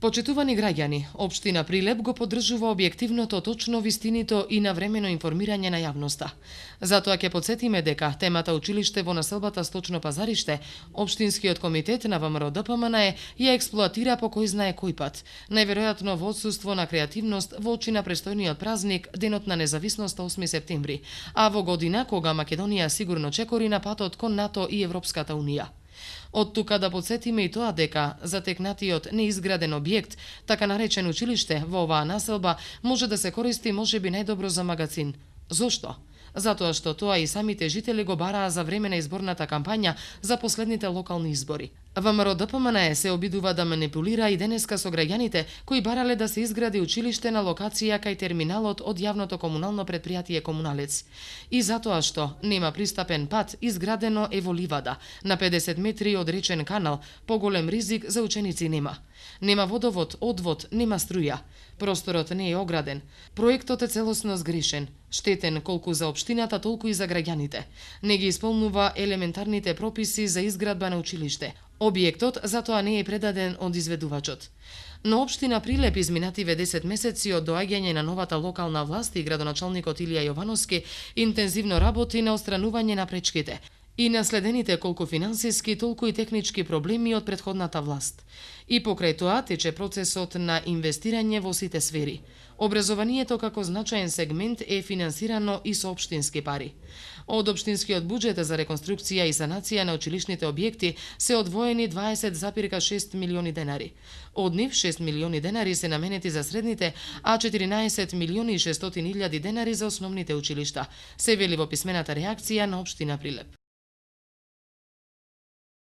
Почитувани граѓани, општина Прилеп го поддржува објективното, точно, вистинито и навремено информирање на јавноста. Затоа ќе потсетиме дека темата училиште во населбата Сточно Пазариште, општинскиот комитет на ВМРО ДПМН ја експлоатира по кој знае кој пат, најверојатно во отсуство на креативност во очи на престојниот празник, денот на независноста 8 септември, а во година кога Македонија сигурно чекори на патот кон НАТО и Европската Унија. Од тука да подсетиме и тоа дека затекнатиот неизграден објект, така наречен училиште, во оваа населба може да се користи можеби најдобро за магазин. Зошто? Затоа што тоа и самите жители го бараа за време на изборната кампања за последните локални избори. ВМРО ДПМН се обидува да манипулира и денеска со граѓаните кои барале да се изгради училиште на локација кај терминалот од јавното комунално предпријатие Комуналец. И затоа што нема пристапен пат, изградено е во ливада, на 50 метри од речен канал, поголем ризик за ученици нема. Нема водовод, одвод, нема струја. Просторот не е ограден. Проектот е целосно сгрешен, штетен колку за општината, толку и за граѓаните. Не ги исполнува елементарните прописи за изградба на училиште. Објектот затоа не е предаден од изведувачот. Но општина Прилеп изминативе 10 месеци од доаѓање на новата локална власт и градоначалникот Илија Јовановски интензивно работи на отстранување на пречките и наследените колку финансиски, толку и технички проблеми од претходната власт. И покрај тоа тече процесот на инвестирање во сите сфери. Образованието како значаен сегмент е финансирано и со општински пари. Од општинскиот буџет за реконструкција и санација на училишните објекти се одвоени 20,6 милиони денари. Од нив 6 милиони денари се наменети за средните, а 14 милиони и 600 илјади денари за основните училишта, се вели во писмената реакција на општина Прилеп.